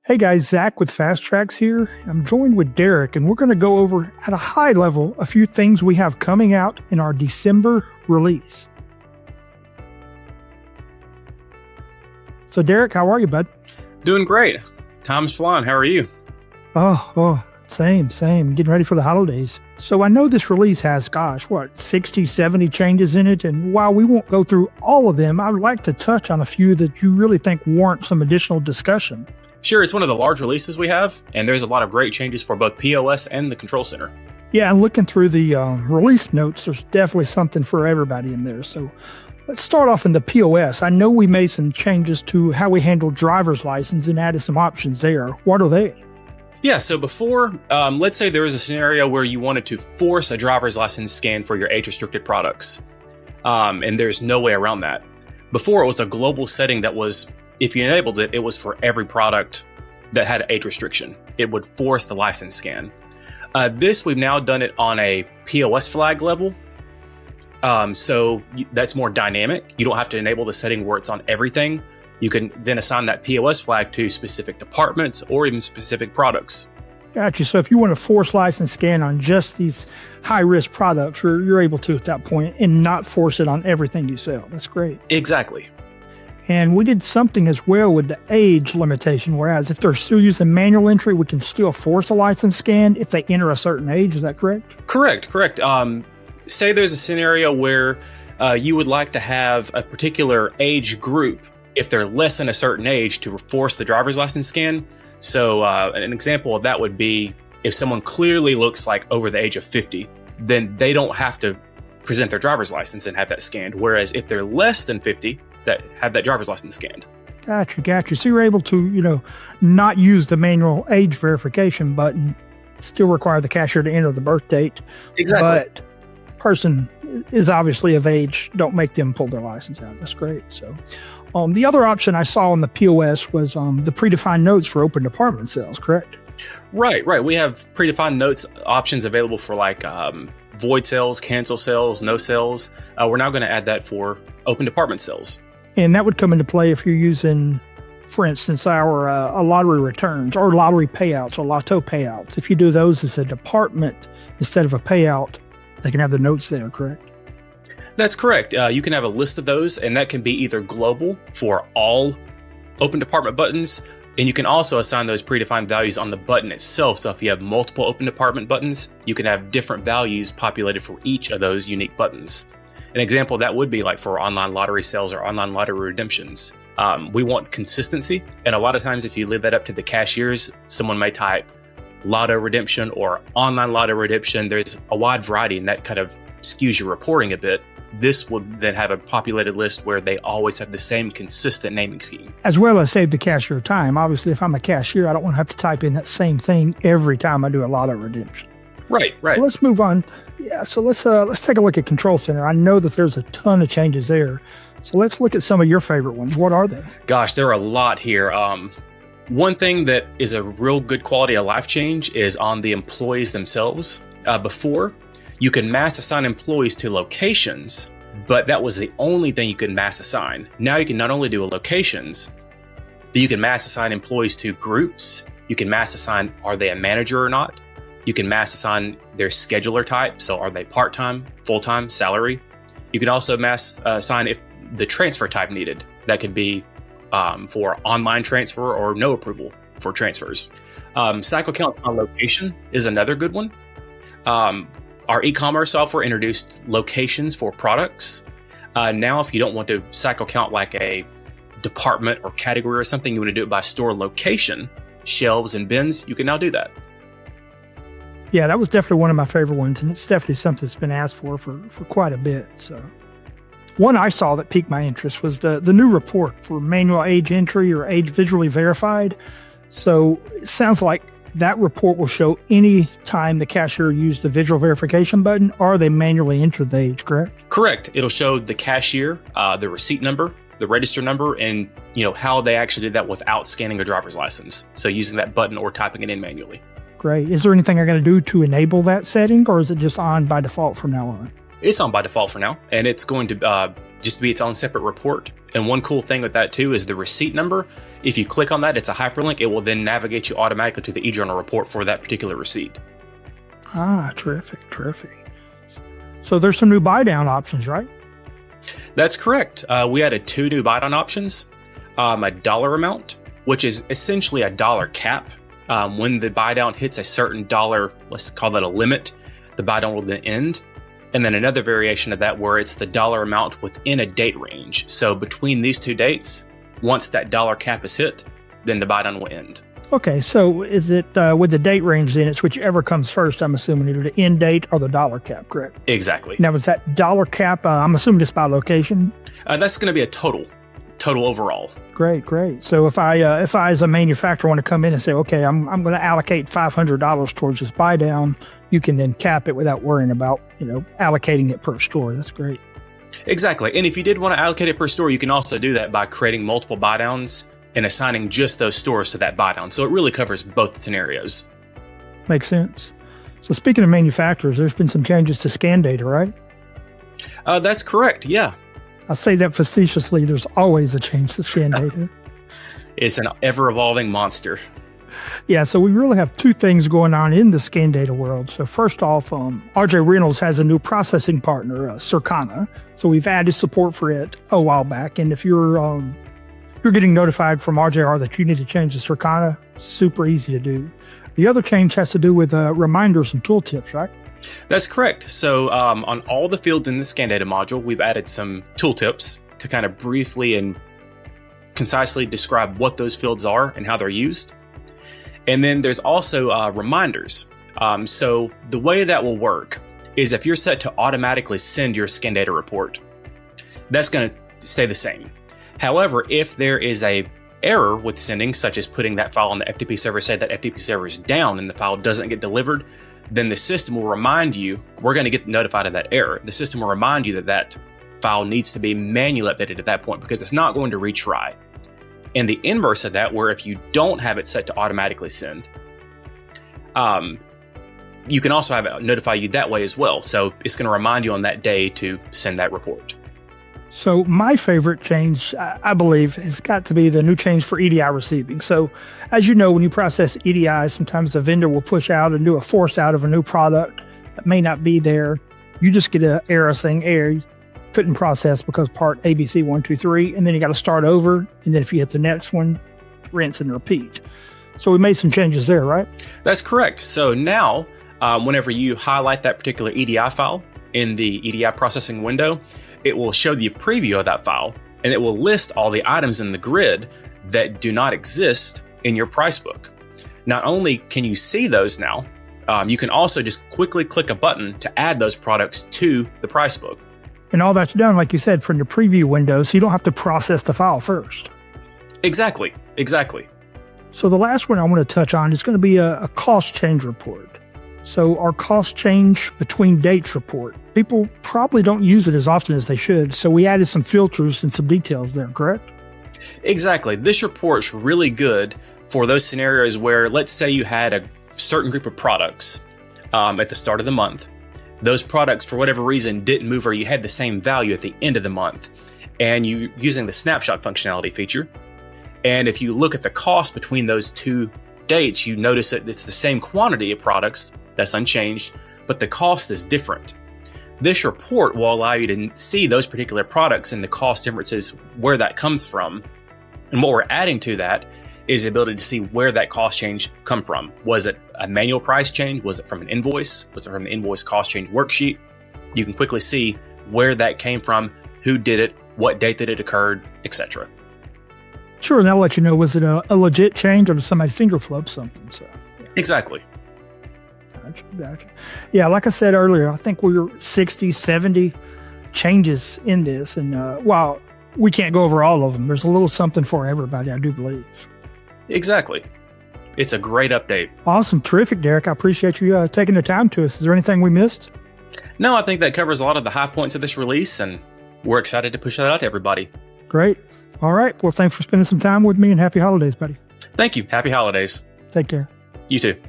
Hey guys, Zach with Fast Tracks here. I'm joined with Derek, and we're going to go over at a high level a few things we have coming out in our December release. So Derek, how are you, bud? Doing great. Time's flying. How are you? Same. Getting ready for the holidays. So I know this release has, 60, 70 changes in it. And while we won't go through all of them, I would like to touch on a few that you really think warrant some additional discussion. Sure, it's one of the large releases we have, and there's a lot of great changes for both POS and the control center. Yeah, and looking through the release notes, there's definitely something for everybody in there. So let's start off in the POS. I know we made some changes to how we handle driver's license and added some options there. What are they? Yeah, so before, let's say there was a scenario where you wanted to force a driver's license scan for your age-restricted products, and there's no way around that. Before, it was a global setting that was, if you enabled it, it was for every product that had age restriction. It would force the license scan. We've now done it on a POS flag level. So that's more dynamic. You don't have to enable the setting where it's on everything. You can then assign that POS flag to specific departments or even specific products. Gotcha. So if you want to force license scan on just these high-risk products, you're able to at that point and not force it on everything you sell. That's great. Exactly. And we did something as well with the age limitation, whereas if they're still using manual entry, we can still force a license scan if they enter a certain age. Is that correct? Correct. Say there's a scenario where you would like to have a particular age group, if they're less than a certain age, to force the driver's license scan. So an example of that would be if someone clearly looks like over the age of 50, then they don't have to present their driver's license and have that scanned. Whereas if they're less than 50, that have that driver's license scanned. Gotcha. So you're able to, not use the manual age verification button, still require the cashier to enter the birth date. Exactly. But person is obviously of age, don't make them pull their license out. That's great. So the other option I saw on the POS was the predefined notes for open department sales, correct? Right. We have predefined notes options available for like void sales, cancel sales, no sales. We're now going to add that for open department sales. And that would come into play if you're using, for instance, our lottery returns or lottery payouts or lotto payouts. If you do those as a department instead of a payout, they can have the notes there, correct? That's correct. You can have a list of those, and that can be either global for all open department buttons, and you can also assign those predefined values on the button itself. So if you have multiple open department buttons, you can have different values populated for each of those unique buttons. An example of that would be like for online lottery sales or online lottery redemptions. We want consistency. And a lot of times if you leave that up to the cashiers, someone may type lotto redemption or online lotto redemption. There's a wide variety, and that kind of skews your reporting a bit. This would then have a populated list where they always have the same consistent naming scheme. As well as save the cashier time. Obviously, if I'm a cashier, I don't want to have to type in that same thing every time I do a lotto redemption. Right. So let's move on. Yeah, so let's take a look at Control Center. I know that there's a ton of changes there. So let's look at some of your favorite ones. What are they? Gosh, there are a lot here. One thing that is a real good quality of life change is on the employees themselves. Before, you could mass assign employees to locations, but that was the only thing you could mass assign. Now you can not only do locations, but you can mass assign employees to groups. You can mass assign, are they a manager or not? You can mass assign their scheduler type. So are they part-time, full-time, salary? You can also mass assign if the transfer type needed. That could be for online transfer or no approval for transfers. Cycle count on location is another good one. Our e-commerce software introduced locations for products. Now, if you don't want to cycle count like a department or category or something, you want to do it by store location, shelves and bins, you can now do that. Yeah, that was definitely one of my favorite ones, and it's definitely something that's been asked for quite a bit. So, one I saw that piqued my interest was the new report for manual age entry or age visually verified. So it sounds like that report will show any time the cashier used the visual verification button or they manually entered the age, correct? Correct. It'll show the cashier, the receipt number, the register number, and how they actually did that without scanning a driver's license. So using that button or typing it in manually. Great. Is there anything I got to do to enable that setting, or is it just on by default from now on? It's on by default for now, and it's going to just to be its own separate report. And one cool thing with that too is the receipt number. If you click on that, it's a hyperlink. It will then navigate you automatically to the eJournal report for that particular receipt. Ah, terrific. So there's some new buy down options, right? That's correct. We added 2 new buy down options. A dollar amount, which is essentially a dollar cap. When the buy down hits a certain dollar, let's call that a limit, the buy down will then end. And then another variation of that where it's the dollar amount within a date range. So between these 2 dates, once that dollar cap is hit, then the buy down will end. Okay, so is it with the date range then, it's whichever comes first, I'm assuming, either the end date or the dollar cap, correct? Exactly. Now, is that dollar cap, I'm assuming just by location? That's going to be a total overall. Great. So if I as a manufacturer want to come in and say, okay, I'm going to allocate $500 towards this buy down, you can then cap it without worrying about, allocating it per store. That's great. Exactly. And if you did want to allocate it per store, you can also do that by creating multiple buy downs and assigning just those stores to that buy down. So it really covers both scenarios. Makes sense. So speaking of manufacturers, there's been some changes to scan data, right? That's correct. Yeah. I say that facetiously. There's always a change to scan data. It's an ever-evolving monster. Yeah, so we really have 2 things going on in the scan data world. So first off, RJ Reynolds has a new processing partner, Circana. So we've added support for it a while back. And if you're getting notified from RJR that you need to change to Circana, super easy to do. The other change has to do with reminders and tooltips, right? That's correct. So on all the fields in the scan data module, we've added some tooltips to kind of briefly and concisely describe what those fields are and how they're used. And then there's also reminders. So the way that will work is if you're set to automatically send your scan data report, that's going to stay the same. However, if there is a error with sending, such as putting that file on the FTP server, say that FTP server is down and the file doesn't get delivered, then the system will remind you, we're going to get notified of that error. The system will remind you that that file needs to be manually updated at that point because it's not going to retry. And the inverse of that, where if you don't have it set to automatically send, you can also have it notify you that way as well. So it's going to remind you on that day to send that report. So my favorite change, I believe, has got to be the new change for EDI receiving. So as you know, when you process EDI, sometimes the vendor will push out and do a force out of a new product that may not be there. You just get an error saying, error, couldn't process because part ABC 123, and then you got to start over. And then if you hit the next one, rinse and repeat. So we made some changes there, right? That's correct. So now, whenever you highlight that particular EDI file in the EDI processing window, it will show the preview of that file, and it will list all the items in the grid that do not exist in your price book. Not only can you see those now, you can also just quickly click a button to add those products to the price book. And all that's done, like you said, from the preview window, so you don't have to process the file first. Exactly. So the last one I want to touch on is going to be a cost change report. So our cost change between dates report. People probably don't use it as often as they should, so we added some filters and some details there, correct? Exactly. This report's really good for those scenarios where, let's say you had a certain group of products at the start of the month. Those products, for whatever reason, didn't move, or you had the same value at the end of the month, and you using the snapshot functionality feature. And if you look at the cost between those 2 dates, you notice that it's the same quantity of products, that's unchanged, but the cost is different. This report will allow you to see those particular products and the cost differences, where that comes from. And what we're adding to that is the ability to see where that cost change come from. Was it a manual price change? Was it from an invoice? Was it from the invoice cost change worksheet? You can quickly see where that came from, who did it, what date that it occurred, etc. Sure, and that'll let you know, was it a legit change or did somebody finger flub something? So yeah. Exactly. Gotcha. Yeah, like I said earlier, I think we were 60, 70 changes in this. And while we can't go over all of them, there's a little something for everybody, I do believe. Exactly. It's a great update. Awesome. Terrific, Derek. I appreciate you taking the time to us. Is there anything we missed? No, I think that covers a lot of the high points of this release, and we're excited to push that out to everybody. Great. All right. Well, thanks for spending some time with me, and happy holidays, buddy. Thank you. Happy holidays. Take care. You too.